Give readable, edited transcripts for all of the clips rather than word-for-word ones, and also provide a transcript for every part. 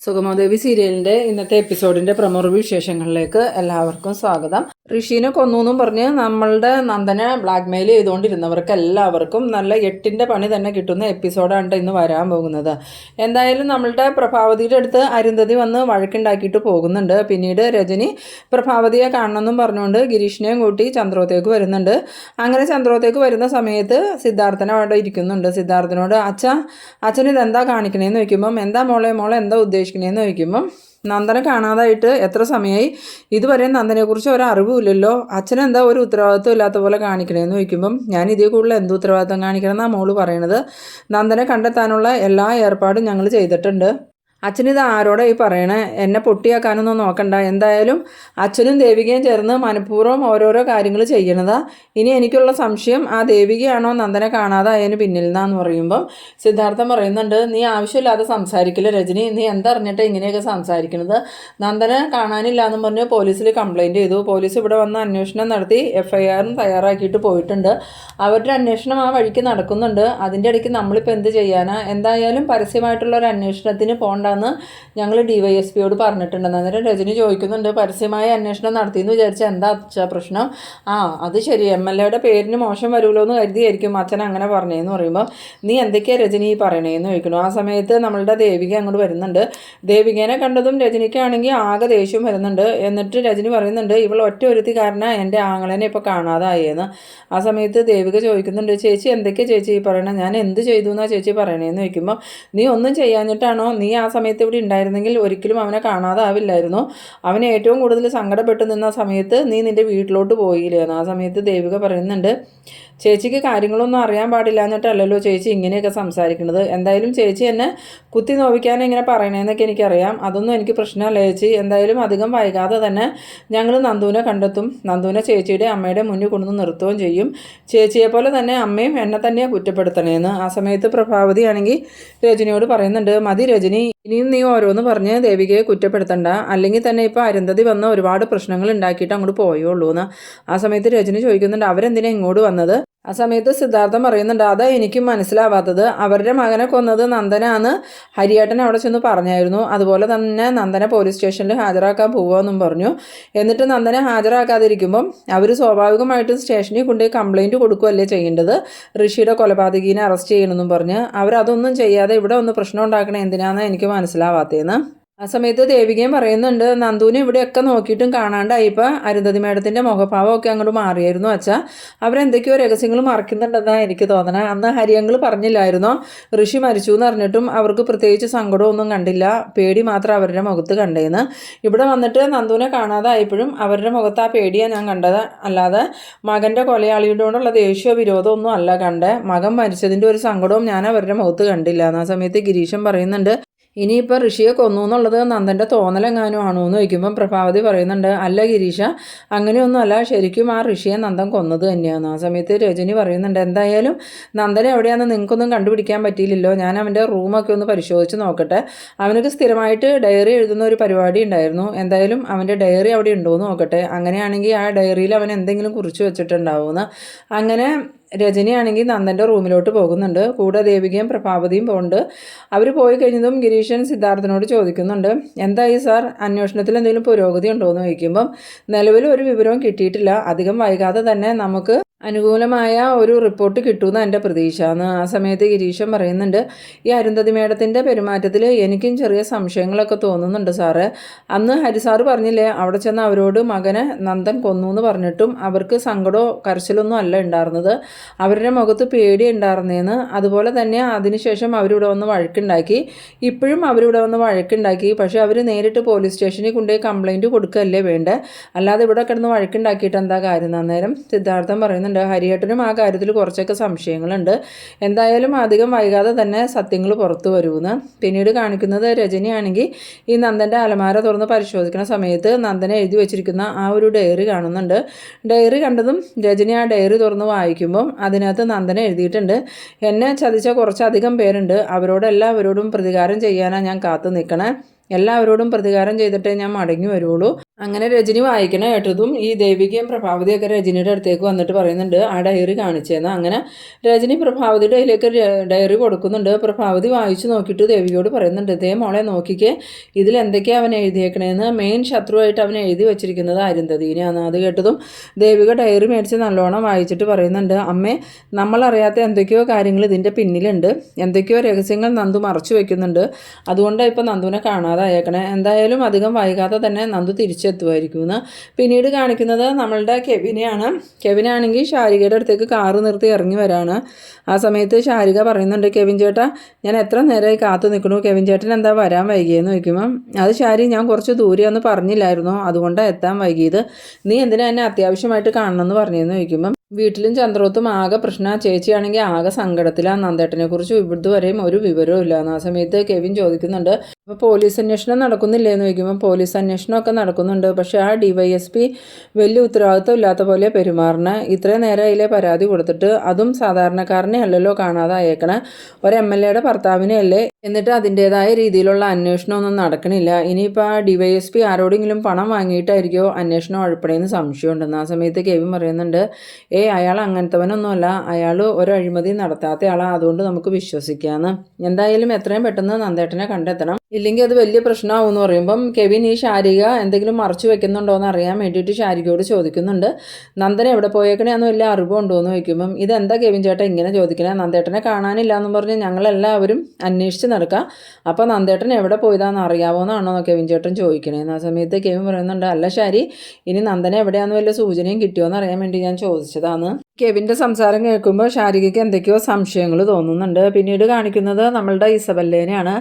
സുഗമാദേവി സീരിയലിൻ്റെ ഇന്നത്തെ എപ്പിസോഡിൻ്റെ പ്രമുഖ വിശേഷങ്ങളിലേക്ക് എല്ലാവർക്കും സ്വാഗതം. ഋഷീനെ കൊന്നു എന്നും പറഞ്ഞ് നമ്മളുടെ നന്ദനെ ബ്ലാക്ക്മെയിൽ ചെയ്തുകൊണ്ടിരുന്നവർക്ക് എല്ലാവർക്കും നല്ല 8ന്റെ പണി തന്നെ കിട്ടുന്ന എപ്പിസോഡാണ് ഇന്ന് വരാൻ പോകുന്നത്. എന്തായാലും നമ്മളുടെ പ്രഭാവതിയുടെ അടുത്ത് അരുന്ധതി വന്ന് വഴക്കുണ്ടാക്കിയിട്ട് പോകുന്നുണ്ട്. പിന്നീട് രജനി പ്രഭാവതിയെ കാണണമെന്നും പറഞ്ഞുകൊണ്ട് ഗിരീഷിനെയും കൂട്ടി ചന്ദ്രോത്തേക്ക് വരുന്നുണ്ട്. അങ്ങനെ ചന്ദ്രോത്തേക്ക് വരുന്ന സമയത്ത് സിദ്ധാർത്ഥന അവിടെ ഇരിക്കുന്നുണ്ട്. സിദ്ധാർത്ഥനോട് അച്ഛൻ ഇതെന്താ കാണിക്കണേന്ന് ചോദിക്കുമ്പം എന്താ മോളെ എന്താ ഉദ്ദേശിക്കണേന്ന് ചോദിക്കുമ്പം നന്ദനെ കാണാതായിട്ട് എത്ര സമയമായി, ഇതുവരെ നന്ദനെക്കുറിച്ച് ഒരു അറിവുമില്ലല്ലോ, അച്ഛനെന്താ ഒരു ഉത്തരവാദിത്വം ഇല്ലാത്ത പോലെ കാണിക്കണേന്ന് ചോദിക്കുമ്പം ഞാൻ ഇതേ കൂടുതൽ എന്ത് ഉത്തരവാദിത്വം കാണിക്കണം എന്നാണ് മോള് പറയണത്. നന്ദനെ കണ്ടെത്താനുള്ള എല്ലാ ഏർപ്പാടും ഞങ്ങൾ ചെയ്തിട്ടുണ്ട്. അച്ഛനിത് ആരോടെ ഈ പറയണേ, എന്നെ പൊട്ടിയാക്കാനൊന്നും നോക്കണ്ട. എന്തായാലും അച്ഛനും ദേവികയും ചേർന്ന് മനഃപൂർവ്വം ഓരോരോ കാര്യങ്ങൾ ചെയ്യണതാ. ഇനി എനിക്കുള്ള സംശയം ആ ദേവികയാണോ നന്ദനെ കാണാതെ അതിന് പിന്നിൽ നിന്നാന്ന് പറയുമ്പം സിദ്ധാർത്ഥൻ പറയുന്നുണ്ട്, നീ ആവശ്യമില്ലാതെ സംസാരിക്കില്ല രജനി, നീ എന്തറിഞ്ഞിട്ട് ഇങ്ങനെയൊക്കെ സംസാരിക്കണത്. നന്ദനെ കാണാനില്ല എന്നും പറഞ്ഞ് പോലീസിൽ കംപ്ലയിൻറ്റ് ചെയ്തു. പോലീസ് ഇവിടെ വന്ന് അന്വേഷണം നടത്തി FIR തയ്യാറാക്കിയിട്ട് പോയിട്ടുണ്ട്. അവരുടെ അന്വേഷണം ആ വഴിക്ക് നടക്കുന്നുണ്ട്. അതിൻ്റെ ഇടയ്ക്ക് നമ്മളിപ്പോൾ എന്ത് ചെയ്യാനാ? എന്തായാലും പരസ്യമായിട്ടുള്ള ഒരു അന്വേഷണത്തിന് പോകണ്ട ഞങ്ങൾ DYSPയോട് പറഞ്ഞിട്ടുണ്ടെന്ന്. അന്നേരം രജനി ചോദിക്കുന്നുണ്ട്, പരസ്യമായ അന്വേഷണം നടത്തിയെന്ന് വിചാരിച്ചാൽ എന്താ പ്രശ്നം? അത് ശരി, MLAയുടെ പേരിന് മോശം വരുമല്ലോ എന്ന് കരുതിയായിരിക്കും അച്ഛൻ അങ്ങനെ പറഞ്ഞതെന്ന് പറയുമ്പോൾ നീ എന്തൊക്കെയാണ് രജനി പറയണേന്ന് ചോദിക്കുന്നു. ആ സമയത്ത് നമ്മളുടെ ദേവിക അങ്ങോട്ട് വരുന്നുണ്ട്. ദേവികേനെ കണ്ടതും രജനിക്കാണെങ്കിൽ ആകെ ദേഷ്യം വരുന്നുണ്ട്. എന്നിട്ട് രജനി പറയുന്നുണ്ട്, ഇവൾ ഒറ്റ ഒരുത്തി കാരണം എൻ്റെ ആങ്ങളേനെ ഇപ്പോൾ കാണാതായേന്ന്. ആ സമയത്ത് ദേവിക ചോദിക്കുന്നുണ്ട്, ചേച്ചി എന്തൊക്കെയാണ് ചേച്ചി ഈ പറയണേ, ഞാൻ എന്ത് ചെയ്തു എന്നാ ചേച്ചി പറയണേന്ന് ചോദിക്കുമ്പോൾ നീ ഒന്നും ചെയ്യാഞ്ഞിട്ടാണോ? നീ ആ സമയത്ത് ഇവിടെ ഉണ്ടായിരുന്നെങ്കിൽ ഒരിക്കലും അവനെ കാണാതാവില്ലായിരുന്നു. അവന് ഏറ്റവും കൂടുതൽ സങ്കടപ്പെട്ട് നിന്ന സമയത്ത് നീ നിൻ്റെ വീട്ടിലോട്ട് പോയില്ലായിരുന്നു. ആ സമയത്ത് ദേവിക പറയുന്നുണ്ട്, ചേച്ചിക്ക് കാര്യങ്ങളൊന്നും അറിയാൻ പാടില്ല എന്നിട്ടല്ലല്ലോ ചേച്ചി ഇങ്ങനെയൊക്കെ സംസാരിക്കുന്നത്. എന്തായാലും ചേച്ചി എന്നെ കുത്തി നോവിക്കാൻ ഇങ്ങനെ പറയണേന്നൊക്കെ എനിക്കറിയാം. അതൊന്നും എനിക്ക് പ്രശ്നമല്ല ചേച്ചി. എന്തായാലും അധികം വൈകാതെ തന്നെ ഞങ്ങൾ നന്ദുവിനെ കണ്ടെത്തും. നന്ദുവിനെ ചേച്ചിയുടെ അമ്മയുടെ മുന്നിൽ കൊണ്ടുവന്ന് നിർത്തുകയും ചെയ്യും. ചേച്ചിയെ പോലെ തന്നെ അമ്മയും എന്നെ തന്നെയാണ് കുറ്റപ്പെടുത്തണേന്ന്. ആ സമയത്ത് പ്രഭാവതി ആണെങ്കിൽ രജനിയോട് പറയുന്നുണ്ട്, മതി രജനി, ഇനിയും നീ ഓരോന്ന് പറഞ്ഞ് ദേവികയെ കുറ്റപ്പെടുത്തണ്ട. അല്ലെങ്കിൽ തന്നെ ഇപ്പോൾ അരുന്ധതി വന്ന് ഒരുപാട് പ്രശ്നങ്ങൾ ഉണ്ടാക്കിയിട്ട് അങ്ങോട്ട് പോയുള്ളൂ എന്ന്. ആ സമയത്ത് രജനി ചോദിക്കുന്നുണ്ട്, അവരെന്തിനാ ഇങ്ങോട്ട് വന്നത്? ആ സമയത്ത് സിദ്ധാർത്ഥൻ പറയുന്നുണ്ട്, അതാ എനിക്കും മനസ്സിലാവാത്തത്. അവരുടെ മകനെ കൊന്നത് നന്ദനാന്ന് ഹരിയേട്ടൻ അവിടെ ചെന്ന് പറഞ്ഞായിരുന്നു. അതുപോലെ തന്നെ നന്ദനെ പോലീസ് സ്റ്റേഷനിൽ ഹാജരാക്കാൻ പോവുമെന്നും പറഞ്ഞു. എന്നിട്ട് നന്ദനെ ഹാജരാക്കാതിരിക്കുമ്പം അവർ സ്വാഭാവികമായിട്ടും സ്റ്റേഷനിൽ കൊണ്ടുപോയി കംപ്ലയിൻറ്റ് കൊടുക്കുകയല്ലേ ചെയ്യേണ്ടത്, ഋഷിയുടെ കൊലപാതകീനെ അറസ്റ്റ് ചെയ്യണമെന്നും പറഞ്ഞ്. അവരതൊന്നും ചെയ്യാതെ ഇവിടെ ഒന്ന് പ്രശ്നം ഉണ്ടാക്കണേ എന്തിനാണെന്ന് എനിക്ക് മനസ്സിലാവാത്തതെന്ന്. ആ സമയത്ത് ദേവികയും പറയുന്നുണ്ട്, നന്ദുവിനെ ഇവിടെയൊക്കെ നോക്കിയിട്ടും കാണാണ്ടായിപ്പോൾ അരുന്ധതി മേഡത്തിൻ്റെ മുഖഭാവമൊക്കെ അങ്ങോട്ട് മാറിയായിരുന്നു അച്ഛാ. അവരെന്തൊക്കെയോ രഹസ്യങ്ങൾ മറക്കുന്നുണ്ടെന്നാണ് എനിക്ക് തോന്നണേ. അന്ന് ഹരിയങ്ങൾ പറഞ്ഞില്ലായിരുന്നോ ഋഷി മരിച്ചു എന്ന് പറഞ്ഞിട്ടും അവർക്ക് പ്രത്യേകിച്ച് സങ്കടമൊന്നും കണ്ടില്ല, പേടി മാത്രം അവരുടെ മുഖത്ത് കണ്ടേന്ന്. ഇവിടെ വന്നിട്ട് നന്ദുവിനെ കാണാതായപ്പോഴും അവരുടെ മുഖത്ത് ആ പേടിയാണ് ഞാൻ കണ്ടത്, അല്ലാതെ മകൻ്റെ കൊലയാളിയോടുള്ള ദേഷ്യമോ വിരോധമൊന്നും അല്ല കണ്ടേ. മകൻ മരിച്ചതിൻ്റെ ഒരു സങ്കടവും ഞാൻ അവരുടെ മുഖത്ത് കണ്ടില്ല. ആ സമയത്ത് ഗിരീശൻ പറയുന്നുണ്ട്, ഇനിയിപ്പോൾ ഋഷിയെ കൊന്നു എന്നുള്ളത് നന്ദൻ്റെ തോന്നലെങ്ങാനും ആണോ എന്ന് ചോദിക്കുമ്പം പ്രഭാവതി പറയുന്നുണ്ട്, അല്ല ഗിരീഷ, അങ്ങനെയൊന്നുമല്ല, ശരിക്കും ആ ഋഷിയെ നന്ദൻ കൊന്നത് തന്നെയാണ്. ആ സമയത്ത് രജനി പറയുന്നുണ്ട്, എന്തായാലും നന്ദനെ എവിടെയാണെന്ന് നിങ്ങൾക്കൊന്നും കണ്ടുപിടിക്കാൻ പറ്റിയില്ലല്ലോ, ഞാൻ അവൻ്റെ റൂമൊക്കെ ഒന്ന് പരിശോധിച്ച് നോക്കട്ടെ. അവനക്ക് സ്ഥിരമായിട്ട് ഡയറി എഴുതുന്ന ഒരു പരിപാടി ഉണ്ടായിരുന്നു. എന്തായാലും അവൻ്റെ ഡയറി അവിടെ ഉണ്ടോ എന്ന് നോക്കട്ടെ. അങ്ങനെയാണെങ്കിൽ ആ ഡയറിയിൽ അവൻ എന്തെങ്കിലും കുറിച്ച് വെച്ചിട്ടുണ്ടാവുമെന്ന്. അങ്ങനെ രജനിയാണെങ്കിൽ നന്ദൻ്റെ റൂമിലോട്ട് പോകുന്നുണ്ട്. കൂടെ ദേവികയും പ്രഭാവതിയും പോകുന്നുണ്ട്. അവർ പോയി കഴിഞ്ഞതും ഗിരീശൻ സിദ്ധാർത്ഥനോട് ചോദിക്കുന്നുണ്ട്, എന്തായി സാർ, അന്വേഷണത്തിൽ എന്തെങ്കിലും പുരോഗതി ഉണ്ടോ എന്ന് ചോദിക്കുമ്പം നിലവിൽ ഒരു വിവരവും കിട്ടിയിട്ടില്ല. അധികം വൈകാതെ തന്നെ നമുക്ക് അനുകൂലമായ ഒരു റിപ്പോർട്ട് കിട്ടുമെന്ന് എൻ്റെ പ്രതീക്ഷ എന്ന്. ആ സമയത്ത് ഗിരീശൻ പറയുന്നുണ്ട്, ഈ അരുന്ധതി മേഡത്തിൻ്റെ പെരുമാറ്റത്തിൽ എനിക്കും ചെറിയ സംശയങ്ങളൊക്കെ തോന്നുന്നുണ്ട് സാറ്. അന്ന് ഹരിസാറ് പറഞ്ഞില്ലേ അവിടെ ചെന്ന് അവരോട് മകനെ നന്ദൻ കൊന്നു എന്ന് പറഞ്ഞിട്ടും അവർക്ക് സങ്കടമോ കരച്ചിലൊന്നും അല്ല ഉണ്ടായിരുന്നത്, അവരുടെ മുഖത്ത് പേടി ഉണ്ടായിരുന്നേന്ന്. അതുപോലെ തന്നെ അതിനുശേഷം അവരിവിടെ വന്ന് വഴക്കുണ്ടാക്കി. ഇപ്പോഴും അവരിവിടെ വന്ന് വഴക്കുണ്ടാക്കി. പക്ഷേ അവർ നേരിട്ട് പോലീസ് സ്റ്റേഷനിൽ കൊണ്ടുപോയി കംപ്ലയിൻറ്റ് കൊടുക്കുകയല്ലേ വേണ്ടേ, അല്ലാതെ ഇവിടെ കിടന്ന് വഴക്കുണ്ടാക്കിയിട്ട് എന്താ കാര്യം? അന്നേരം സിദ്ധാർത്ഥൻ പറയുന്നുണ്ട്, ഹരിയേട്ടനും ആ കാര്യത്തിൽ കുറച്ചൊക്കെ സംശയങ്ങളുണ്ട്. എന്തായാലും അധികം വൈകാതെ തന്നെ സത്യങ്ങൾ പുറത്തു വരുമെന്ന്. പിന്നീട് കാണിക്കുന്നത് രജനിയാണെങ്കിൽ ഈ നന്ദൻ്റെ അലമാര തുറന്ന് പരിശോധിക്കുന്ന സമയത്ത് നന്ദനെ എഴുതി വെച്ചിരിക്കുന്ന ആ ഒരു ഡയറി കാണുന്നുണ്ട്. ഡയറി കണ്ടതും രജനി ആ ഡയറി തുറന്ന് വായിക്കുമ്പം അതിനകത്ത് നന്ദനെ എഴുതിയിട്ടുണ്ട്, എന്നെ ചതിച്ച കുറച്ചധികം പേരുണ്ട്, അവരോടെല്ലാവരോടും പ്രതികാരം ചെയ്യാനാണ് ഞാൻ കാത്തു നിൽക്കണേ. എല്ലാവരോടും പ്രതികാരം ചെയ്തിട്ടേ ഞാൻ മടങ്ങി വരുള്ളൂ. അങ്ങനെ രജനി വായിക്കണ കേട്ടതും ഈ ദേവികയും പ്രഭാവതിയൊക്കെ രജനിയുടെ അടുത്തേക്ക് വന്നിട്ട് പറയുന്നുണ്ട് ആ ഡയറി കാണിച്ചതെന്ന്. അങ്ങനെ രജനി പ്രഭാവതിയുടെ കയ്യിലേക്ക് ഡയറി കൊടുക്കുന്നുണ്ട്. പ്രഭാവതി വായിച്ചു നോക്കിയിട്ട് ദേവികയോട് പറയുന്നുണ്ട്, ഇതേ മോളെ നോക്കിക്കേ, ഇതിലെന്തൊക്കെയാണ് അവൻ എഴുതിയേക്കണേന്ന്. മെയിൻ ശത്രുവായിട്ട് അവൻ എഴുതി വെച്ചിരിക്കുന്നത് അരുന്ധതിനെയാണ്. അത് കേട്ടതും ദേവിക ഡയറി മേടിച്ച് നല്ലോണം വായിച്ചിട്ട് പറയുന്നുണ്ട്, അമ്മേ, നമ്മളറിയാത്ത എന്തൊക്കെയോ കാര്യങ്ങൾ ഇതിൻ്റെ പിന്നിലുണ്ട്, എന്തൊക്കെയോ രഹസ്യങ്ങൾ നന്ദു മറച്ചു വെക്കുന്നുണ്ട്. അതുകൊണ്ടാണ് ഇപ്പം നന്ദുവിനെ കാണാതായേക്കണേ. എന്തായാലും അധികം വൈകാതെ തന്നെ നന്ദു തിരിച്ചെത്തുമായിരിക്കുമെന്ന്. പിന്നീട് കാണിക്കുന്നത് നമ്മളുടെ കെവിനെയാണ്. കെവിനാണെങ്കിൽ ശാരികയുടെ അടുത്തേക്ക് കാറ് നിർത്തി ഇറങ്ങി വരാണ്. ആ സമയത്ത് ശാരിക പറയുന്നുണ്ട്, കെവിൻ ചേട്ടാ, ഞാൻ എത്ര നേരമായി കാത്തു നിൽക്കണു, കെവിൻ ചേട്ടൻ എന്താ വരാൻ വൈകിയെന്ന് ചോദിക്കുമ്പം, അത് ശാരി, ഞാൻ കുറച്ച് ദൂരെയൊന്ന് പറഞ്ഞില്ലായിരുന്നോ, അതുകൊണ്ടാണ് എത്താൻ വൈകിയത്. നീ എന്തിനാ എന്നെ അത്യാവശ്യമായിട്ട് കാണണമെന്ന് പറഞ്ഞതെന്ന് ചോദിക്കുമ്പം, വീട്ടിലും ചന്ദ്രോത്തും ആകെ പ്രശ്നം, ചേച്ചിയാണെങ്കിൽ ആകെ സങ്കടത്തിലാണ്, നന്ദേട്ടനെ കുറിച്ച് ഇവിടുവരെയും ഒരു വിവരവും ഇല്ല. ആ സമയത്ത് കെവിൻ ചോദിക്കുന്നുണ്ട്, അപ്പോൾ പോലീസ് അന്വേഷണം നടക്കുന്നില്ലേ എന്ന് ചോദിക്കുമ്പോൾ, പോലീസ് അന്വേഷണമൊക്കെ നടക്കുന്നുണ്ട്, പക്ഷേ ആ DYSP വലിയ ഉത്തരവാദിത്വം ഇല്ലാത്ത പോലെ പെരുമാറണ. ഇത്രയും നേരം അതിലെ പരാതി കൊടുത്തിട്ട്, അതും സാധാരണക്കാരനെ അല്ലല്ലോ കാണാതായേക്കണേ, ഒരു MLAയുടെ ഭർത്താവിനെ അല്ലേ, എന്നിട്ട് അതിൻ്റേതായ രീതിയിലുള്ള അന്വേഷണമൊന്നും നടക്കണില്ല. ഇനിയിപ്പോൾ ആ DYSP ആരോടെങ്കിലും പണം വാങ്ങിയിട്ടായിരിക്കുമോ അന്വേഷണം ഉഴപ്പണേന്ന് സംശയമുണ്ടെന്ന്. ആ സമയത്ത് കെവിൻ പറയുന്നുണ്ട്, അയാൾ അങ്ങനത്തവനൊന്നുമല്ല, അയാൾ ഒരു അഴിമതി നടത്താത്ത ആളാണ്, അതുകൊണ്ട് നമുക്ക് വിശ്വസിക്കാമെന്ന്. എന്തായാലും എത്രയും പെട്ടെന്ന് നന്ദേട്ടനെ കണ്ടെത്തണം, ഇല്ലെങ്കിൽ അത് വലിയ പ്രശ്നമാവും എന്ന് പറയുമ്പം കെവിൻ ഈ ശാരിക എന്തെങ്കിലും മറച്ചു വെക്കുന്നുണ്ടോ എന്ന് അറിയാൻ വേണ്ടിയിട്ട് ശാരികയോട് ചോദിക്കുന്നുണ്ട്, നന്ദന എവിടെ പോയേക്കണേന്ന് വലിയ അറിവുണ്ടോ എന്ന് ചോദിക്കുമ്പം, ഇതെന്താ കെവിൻ ചേട്ടൻ ഇങ്ങനെ ചോദിക്കണേ, നന്ദേട്ടനെ കാണാനില്ല എന്നും പറഞ്ഞ് ഞങ്ങളെല്ലാവരും അന്വേഷിച്ച് നടക്കുക, അപ്പോൾ നന്ദേട്ടൻ എവിടെ പോയതാണെന്ന് അറിയാവോ എന്നാണോ കെവിൻ ചേട്ടൻ ചോദിക്കണേന്ന്. ആ സമയത്ത് കെവിൻ പറയുന്നുണ്ട്, അല്ല ശാരി, ഇനി നന്ദന എവിടെയാണെന്ന് വല്ല സൂചനയും കിട്ടിയോ എന്ന് അറിയാൻ വേണ്ടി ഞാൻ ചോദിച്ചതാണ്. കെവിൻ്റെ സംസാരം കേൾക്കുമ്പോൾ ശാരികയ്ക്ക് എന്തൊക്കെയോ സംശയങ്ങൾ തോന്നുന്നുണ്ട്. പിന്നീട് കാണിക്കുന്നത് നമ്മളുടെ ഇസബല്ലേനെയാണ്.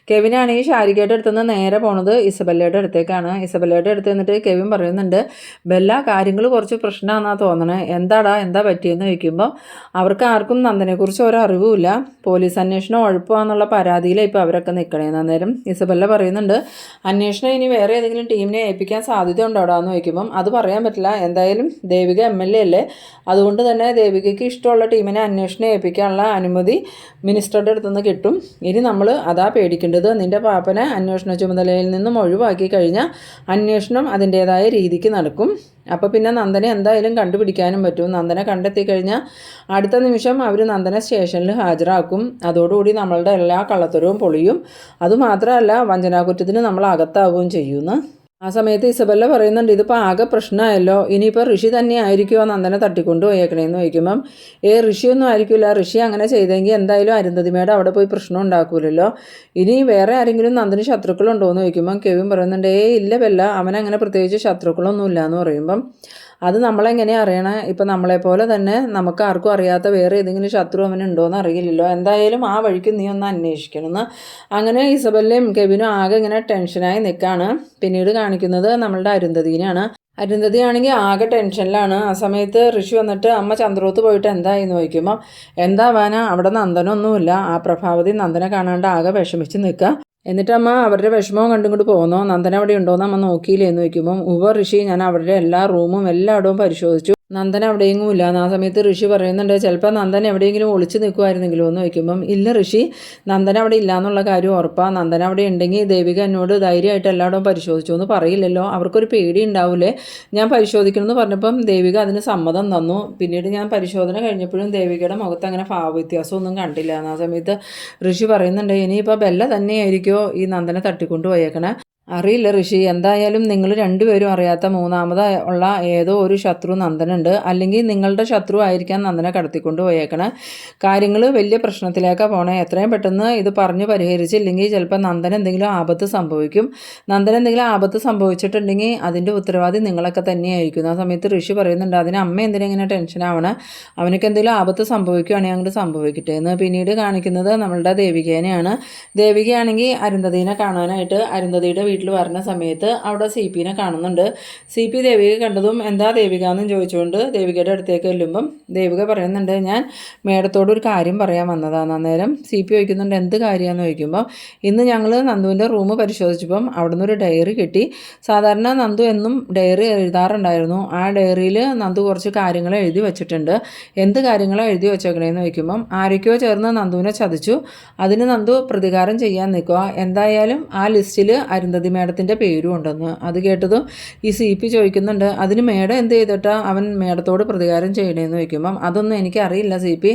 കെവിനാണ് ഈ ശാരികയുടെ അടുത്തുനിന്ന് നേരെ പോണത് ഇസബല്ലയുടെ അടുത്തേക്കാണ്. ഇസബല്ലയുടെ അടുത്ത് നിന്നിട്ട് കെവിൻ പറയുന്നുണ്ട്, ബെല്ല, കാര്യങ്ങൾ കുറച്ച് പ്രശ്നമാണെന്നാണ് തോന്നണേ, എന്താ പറ്റിയെന്ന് ചോദിക്കുമ്പോൾ, അവർക്ക് ആർക്കും നന്ദനെക്കുറിച്ച് ഒരറിവുമില്ല, പോലീസ് അന്വേഷണം ഉഴപ്പുകയെന്നുള്ള പരാതിയിലാണ് ഇപ്പോൾ അവരൊക്കെ നിൽക്കണേന്ന്. അന്നേരം ഇസബല്ല പറയുന്നുണ്ട്, അന്വേഷണം ഇനി വേറെ ഏതെങ്കിലും ടീമിനെ ഏൽപ്പിക്കാൻ സാധ്യത ഉണ്ടോടാന്ന് ചോദിക്കുമ്പം, അത് പറയാൻ പറ്റില്ല, എന്തായാലും ദേവിക MLA അല്ലേ, അതുകൊണ്ട് തന്നെ ദേവികയ്ക്ക് ഇഷ്ടമുള്ള ടീമിനെ അന്വേഷണം ഏൽപ്പിക്കാനുള്ള അനുമതി മിനിസ്റ്ററുടെ അടുത്തുനിന്ന് കിട്ടും. ഇനി നമ്മൾ അതാ പേടിക്കേണ്ടത്, നിൻ്റെ പാപ്പനെ അന്വേഷണ ചുമതലയിൽ നിന്നും ഒഴിവാക്കി കഴിഞ്ഞാൽ അന്വേഷണം അതിൻ്റേതായ രീതിക്ക് നടക്കും. അപ്പോൾ പിന്നെ നന്ദനെ എന്തായാലും കണ്ടുപിടിക്കാനും പറ്റും. നന്ദനെ കണ്ടെത്തി കഴിഞ്ഞാൽ അടുത്ത നിമിഷം അവർ നന്ദനെ സ്റ്റേഷനിൽ ഹാജരാക്കും. അതോടുകൂടി നമ്മളുടെ എല്ലാ കള്ളത്തരവും പൊളിയും. അതുമാത്രമല്ല, വഞ്ചനാകുറ്റത്തിന് നമ്മൾ അകത്താവുകയും ചെയ്യുമെന്ന്. ആ സമയത്ത് ഇസബല്ല പറയുന്നുണ്ട്, ഇതിപ്പോൾ ആകെ പ്രശ്നമായല്ലോ, ഇനിയിപ്പോൾ ഋഷി തന്നെ ആയിരിക്കുമോ നന്ദനെ തട്ടിക്കൊണ്ട് പോയേക്കണേന്ന് ചോദിക്കുമ്പം, ഋഷിയൊന്നും ആയിരിക്കില്ല, ഋഷി അങ്ങനെ ചെയ്തെങ്കിൽ എന്തായാലും അരുന്ധതിമയുടെ അവിടെ പോയി പ്രശ്നം ഉണ്ടാക്കൂലല്ലോ, ഇനി വേറെ ആരെങ്കിലും നന്ദന് ശത്രുക്കളുണ്ടോ എന്ന് ചോദിക്കുമ്പം കെവിൻ പറയുന്നുണ്ട്, ഇല്ല ബെല്ല, അവനങ്ങനെ പ്രത്യേകിച്ച് ശത്രുക്കളൊന്നുമില്ല എന്ന് പറയുമ്പം, അത് നമ്മളെങ്ങനെയാണ് അറിയണേ, ഇപ്പം നമ്മളെപ്പോലെ തന്നെ നമുക്ക് ആർക്കും അറിയാത്ത വേറെ ഏതെങ്കിലും ശത്രു അവനുണ്ടോയെന്ന് അറിയില്ലല്ലോ, എന്തായാലും ആ വഴിക്ക് നീ ഒന്ന് അന്വേഷിക്കണമെന്ന്. അങ്ങനെ ഇസബല്ലയും കെവിനും ആകെ ഇങ്ങനെ ടെൻഷനായി നിൽക്കുകയാണ്. പിന്നീട് കാണിക്കുന്നത് നമ്മളുടെ അരുന്ധതിനെയാണ്. അരുന്ധതിയാണെങ്കിൽ ആകെ ടെൻഷനിലാണ്. ആ സമയത്ത് ഋഷി വന്നിട്ട്, അമ്മ ചന്ദ്രോത്ത് പോയിട്ട് എന്തായിന്ന് ചോദിക്കുമ്പോൾ, എന്താവാനാ, അവിടെ നന്ദനൊന്നുമില്ല, ആ പ്രഭാവതി നന്ദനെ കാണാണ്ട് ആകെ വിഷമിച്ച് നിൽക്കുക, എന്നിട്ട് അമ്മ അവരുടെ വിഷമവും കണ്ടുകൊണ്ട് പോകുന്നോ, നന്ദന അവിടെ ഉണ്ടോയെന്ന് അമ്മ നോക്കിയില്ലേന്ന് ചോദിക്കുമ്പം, ഋഷി, ഞാൻ അവരുടെ എല്ലാ റൂമും എല്ലായിടവും പരിശോധിച്ചു, നന്ദൻ എവിടെയെങ്കിലും ഇല്ല. ആ സമയത്ത് ഋഷി പറയുന്നുണ്ട്, ചിലപ്പോൾ നന്ദൻ എവിടെയെങ്കിലും ഒളിച്ച് നിൽക്കുമായിരുന്നെങ്കിലോ എന്ന് ചോദിക്കുമ്പം, ഇല്ല ഋഷി, നന്ദൻ അവിടെ ഇല്ല എന്നുള്ള കാര്യം ഉറപ്പാണ്, നന്ദൻ അവിടെ ഉണ്ടെങ്കിൽ ദേവിക എന്നോട് ധൈര്യമായിട്ട് എല്ലായിടവും പരിശോധിച്ചു എന്ന് പറയില്ലല്ലോ, അവർക്കൊരു പേടി ഉണ്ടാവില്ലേ, ഞാൻ പരിശോധിക്കണമെന്ന് പറഞ്ഞപ്പം ദേവിക അതിന് സമ്മതം തന്നു. പിന്നീട് ഞാൻ പരിശോധന കഴിഞ്ഞപ്പോഴും ദേവികയുടെ മുഖത്ത് അങ്ങനെ ഭാവവ്യത്യാസമൊന്നും കണ്ടില്ല. ആ സമയത്ത് ഋഷി പറയുന്നുണ്ട്, ഇനിയിപ്പോൾ ബെല്ല തന്നെയായിരിക്കുമോ ഈ നന്ദനെ തട്ടിക്കൊണ്ട് പോയേക്കണേ, അറിയില്ല ഋഷി, എന്തായാലും നിങ്ങൾ രണ്ടുപേരും അറിയാത്ത മൂന്നാമത് ഉള്ള ഏതോ ഒരു ശത്രു നന്ദനുണ്ട്, അല്ലെങ്കിൽ നിങ്ങളുടെ ശത്രു ആയിരിക്കാൻ നന്ദനെ കടത്തിക്കൊണ്ട് പോയേക്കണേ, കാര്യങ്ങൾ വലിയ പ്രശ്നത്തിലേക്കാണ് പോണേ, എത്രയും പെട്ടെന്ന് ഇത് പറഞ്ഞ് പരിഹരിച്ചില്ലെങ്കിൽ ചിലപ്പോൾ നന്ദൻ എന്തെങ്കിലും ആപത്ത് സംഭവിക്കും, നന്ദൻ എന്തെങ്കിലും ആപത്ത് സംഭവിച്ചിട്ടുണ്ടെങ്കിൽ അതിൻ്റെ ഉത്തരവാദി നിങ്ങളൊക്കെ തന്നെയായിരിക്കും. ആ സമയത്ത് ഋഷി പറയുന്നുണ്ട്, അതിന് അമ്മ എന്തിനെങ്ങനെ ടെൻഷനാവണേ, അവനക്ക് എന്തെങ്കിലും ആപത്ത് സംഭവിക്കുകയാണെങ്കിൽ അങ്ങോട്ട് സംഭവിക്കട്ടെ എന്ന്. പിന്നീട് കാണിക്കുന്നത് നമ്മളുടെ ദേവികേനെയാണ്. ദേവികയാണെങ്കിൽ അരുന്ധതിനെ കാണാനായിട്ട് അരുന്ധതിയുടെ വീട്ടിൽ വരുന്ന സമയത്ത് അവിടെ CPനെ കാണുന്നുണ്ട്. CP ദേവിക കണ്ടതും എന്താ ദേവിക എന്നും ചോദിച്ചുകൊണ്ട് ദേവികയുടെ അടുത്തേക്ക് ചെല്ലുമ്പം ദേവിക പറയുന്നുണ്ട്, ഞാൻ മേഡത്തോടൊരു കാര്യം പറയാൻ വന്നതാണ്. അന്നേരം CP ചോദിക്കുന്നുണ്ട്, എന്ത് കാര്യമാണെന്ന് ചോദിക്കുമ്പോൾ, ഇന്ന് ഞങ്ങൾ നന്ദുവിൻ്റെ റൂം പരിശോധിച്ചപ്പം അവിടെ നിന്നൊരു ഡയറി കിട്ടി. സാധാരണ നന്ദു എന്നും ഡയറി എഴുതാറുണ്ടായിരുന്നു, ആ ഡയറിയിൽ നന്ദു കുറച്ച് കാര്യങ്ങൾ എഴുതി വെച്ചിട്ടുണ്ട്, എന്ത് കാര്യങ്ങളാണ് എഴുതി വെച്ചേക്കണേന്ന് ചോദിക്കുമ്പം, ആരൊക്കെയോ ചേർന്ന് നന്ദുവിനെ ചതിച്ചു, അതിന് നന്ദു പ്രതികാരം ചെയ്യാൻ നിൽക്കുക, എന്തായാലും ആ ലിസ്റ്റിൽ അരുന്ധതി അരുന്ധതി മേഡത്തിൻ്റെ പേരും ഉണ്ടെന്ന്. അത് കേട്ടതും ഈ CP ചോദിക്കുന്നുണ്ട്, അതിന് മേഡം എന്ത് ചെയ്തിട്ടാ അവൻ മേഡത്തോട് പ്രതികാരം ചെയ്യണേന്ന് ചോദിക്കുമ്പം അതൊന്നും എനിക്കറിയില്ല CP,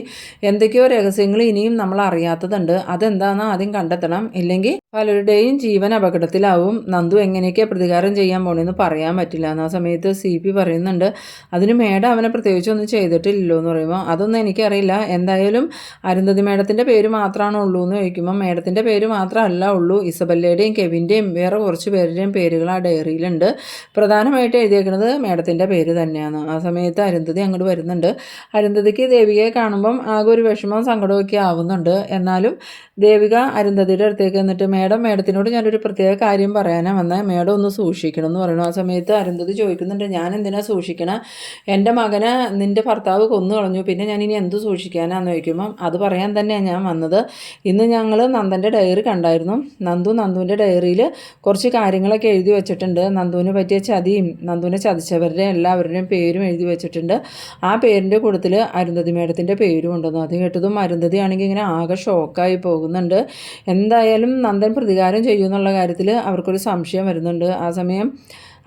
എന്തൊക്കെയോ രഹസ്യങ്ങൾ ഇനിയും നമ്മൾ അറിയാത്തതുണ്ട്, അതെന്താണെന്ന് ആദ്യം കണ്ടെത്തണം, ഇല്ലെങ്കിൽ പലരുടെയും ജീവൻ അപകടത്തിലാവും, നന്ദു എങ്ങനെയൊക്കെ പ്രതികാരം ചെയ്യാൻ പോണെന്ന് പറയാൻ പറ്റില്ല. ആ സമയത്ത് CP പറയുന്നുണ്ട്, അതിന് മേഡം അവനെ പ്രത്യേകിച്ചൊന്നും ചെയ്തിട്ടില്ലല്ലോ എന്ന് പറയുമ്പോൾ അതൊന്നും എനിക്കറിയില്ല, എന്തായാലും അരുന്ധതി മേഡത്തിൻ്റെ പേര് മാത്രമാണോ ഉള്ളൂ എന്ന് ചോദിക്കുമ്പോൾ മേഡത്തിൻ്റെ പേര് മാത്രമല്ല ഉള്ളൂ, ഇസബല്ലയുടെയും കെവിൻ്റെയും വേറെ കുറച്ച് പേരുടെയും പേരുകൾ ആ ഡയറിയിലുണ്ട്, പ്രധാനമായിട്ട് എഴുതിയേക്കുന്നത് മേഡത്തിൻ്റെ പേര് തന്നെയാണ്. ആ സമയത്ത് അരുന്ധതി അങ്ങോട്ട് വരുന്നുണ്ട്. അരുന്ധതിക്ക് ദേവികയെ കാണുമ്പം ആകെ ഒരു വിഷമവും സങ്കടമൊക്കെ ആവുന്നുണ്ട്. എന്നാലും ദേവിക അരുന്ധതിയുടെ അടുത്തേക്ക് എന്നിട്ട് മേഡത്തിനോട് ഞാനൊരു പ്രത്യേക കാര്യം പറയാനാണ് വന്നത്, മേഡം ഒന്ന് സൂക്ഷിക്കണം എന്ന് പറയുന്നു. ആ സമയത്ത് അരുന്ധതി ചോദിക്കുന്നുണ്ട്, ഞാൻ എന്തിനാ സൂക്ഷിക്കണം, എൻ്റെ മകനെ നിൻ്റെ ഭർത്താവ് കൊന്നു കളഞ്ഞു, പിന്നെ ഞാൻ ഇനി എന്ത് സൂക്ഷിക്കാനാന്ന് ചോദിക്കുമ്പം അത് പറയാൻ തന്നെയാണ് ഞാൻ വന്നത്. ഇന്ന് ഞങ്ങൾ നന്ദൻ്റെ ഡയറി കണ്ടായിരുന്നു. നന്ദുവിൻ്റെ ഡയറിയിൽ കുറച്ച് കാര്യങ്ങളൊക്കെ എഴുതി വെച്ചിട്ടുണ്ട്, നന്ദുവിന് പറ്റിയ ചതിയും നന്ദുവിനെ ചതിച്ചവരുടെ എല്ലാവരുടെയും പേരും എഴുതി വെച്ചിട്ടുണ്ട്. ആ പേരിൻ്റെ കൂട്ടത്തിൽ അരുന്ധതി മേഡത്തിൻ്റെ പേരും ഉണ്ടെന്ന്. അത് കേട്ടതും അരുന്ധതി ആണെങ്കിൽ ഇങ്ങനെ ആകെ ഷോക്കായി പോകുന്നുണ്ട്. എന്തായാലും നന്ദൻ പ്രതികാരം ചെയ്യുമെന്നുള്ള കാര്യത്തിൽ അവർക്കൊരു സംശയം വരുന്നുണ്ട്. ആ സമയം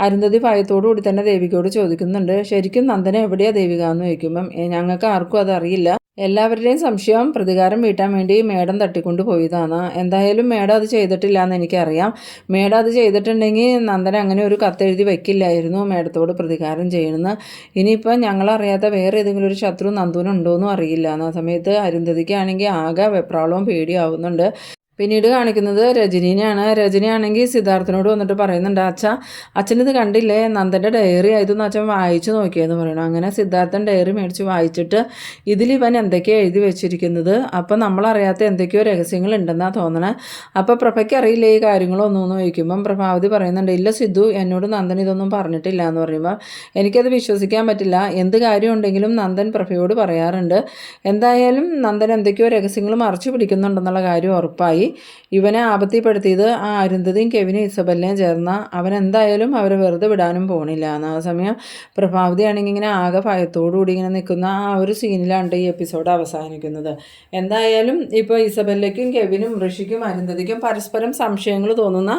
അരുന്ധതി ഭയത്തോടു കൂടി തന്നെ ദേവികയോട് ചോദിക്കുന്നുണ്ട്, ശരിക്കും നന്ദനെ എവിടെയാണ് ദേവിക എന്ന് ചോദിക്കുമ്പം ഞങ്ങൾക്ക് ആർക്കും അതറിയില്ല, എല്ലാവരുടെയും സംശയം പ്രതികാരം വീട്ടാൻ വേണ്ടി മേഡം തട്ടിക്കൊണ്ട് പോയതാണ്, എന്തായാലും മേഡം അത് ചെയ്തിട്ടില്ല എന്ന് എനിക്കറിയാം, മേഡം അത് ചെയ്തിട്ടുണ്ടെങ്കിൽ നന്ദൻ അങ്ങനെ ഒരു കത്തെഴുതി വയ്ക്കില്ലായിരുന്നു മേഡത്തോട് പ്രതികാരം ചെയ്യണമെന്ന്, ഇനിയിപ്പോൾ ഞങ്ങളറിയാത്ത വേറെ ഏതെങ്കിലും ഒരു ശത്രു നന്ദുവിനുണ്ടോയെന്നും അറിയില്ല. ആ സമയത്ത് അരുന്ധതിക്കാണെങ്കിൽ ആകെ വെപ്രാളവും പേടിയാവുന്നുണ്ട്. പിന്നീട് കാണിക്കുന്നത് രജനീനെയാണ്. രജനിയാണെങ്കിൽ സിദ്ധാർത്ഥനോട് വന്നിട്ട് പറയുന്നുണ്ട്, അച്ഛനിത് കണ്ടില്ലേ, നന്ദൻ്റെ ഡയറി ആയതെന്ന് അച്ഛൻ വായിച്ചു നോക്കിയെന്ന് പറയണം. അങ്ങനെ സിദ്ധാർത്ഥൻ ഡയറി മേടിച്ച് വായിച്ചിട്ട് ഇതിലിവൻ എന്തൊക്കെയാണ് എഴുതി വെച്ചിരിക്കുന്നത്, അപ്പം നമ്മളറിയാത്ത എന്തൊക്കെയോ രഹസ്യങ്ങളുണ്ടെന്നാണ് തോന്നണേ, അപ്പോൾ പ്രഭയ്ക്ക് അറിയില്ല ഈ കാര്യങ്ങളൊന്നും എന്ന് ചോദിക്കുമ്പം പ്രഭാവതി പറയുന്നുണ്ട്, ഇല്ല സിദ്ധു, എന്നോട് നന്ദൻ ഇതൊന്നും പറഞ്ഞിട്ടില്ല എന്ന് പറയുമ്പോൾ എനിക്കത് വിശ്വസിക്കാൻ പറ്റില്ല, എന്ത് കാര്യം ഉണ്ടെങ്കിലും നന്ദൻ പ്രഭയോട് പറയാറുണ്ട്, എന്തായാലും നന്ദൻ എന്തൊക്കെയോ രഹസ്യങ്ങൾ മറച്ചു പിടിക്കുന്നുണ്ടെന്നുള്ള കാര്യം ഉറപ്പായി, ഇവനെ ആപത്തിപ്പെടുത്തിയത് ആ അരുന്ധതിയും കെവിനും ഇസബല്ലയും ചേർന്ന, അവൻ എന്തായാലും അവരെ വെറുതെ വിടാനും പോണില്ല എന്ന്. ആ സമയം പ്രഭാവതി ആണെങ്കിൽ ഇങ്ങനെ ആകെ ഭയത്തോടുകൂടി ഇങ്ങനെ നിൽക്കുന്ന ആ ഒരു സീനിലാണ് ഈ എപ്പിസോഡ് അവസാനിക്കുന്നത്. എന്തായാലും ഇപ്പോൾ ഇസബല്ലയ്ക്കും കെവിനും ഋഷിക്കും അരുന്ധതിക്കും പരസ്പരം സംശയങ്ങൾ തോന്നുന്ന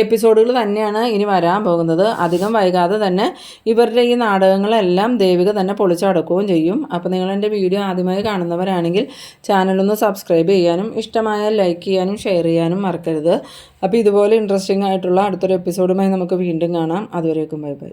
എപ്പിസോഡുകൾ തന്നെയാണ് ഇനി വരാൻ പോകുന്നത്. അധികം വൈകാതെ തന്നെ ഇവരുടെ ഈ നാടകങ്ങളെല്ലാം ദേവിക തന്നെ പൊളിച്ചടക്കുകയും ചെയ്യും. അപ്പോൾ നിങ്ങളെൻ്റെ വീഡിയോ ആദ്യമായി കാണുന്നവരാണെങ്കിൽ ചാനലൊന്ന് സബ്സ്ക്രൈബ് ചെയ്യാനും ഇഷ്ടമായാൽ ലൈക്ക് ചെയ്യാനും ഷെയർ ചെയ്യാനും മറക്കരുത്. അപ്പോൾ ഇതുപോലെ ഇൻട്രസ്റ്റിംഗ് ആയിട്ടുള്ള അടുത്തൊരു എപ്പിസോഡുമായി നമുക്ക് വീണ്ടും കാണാം. അതുവരേക്കും ബൈ ബൈ.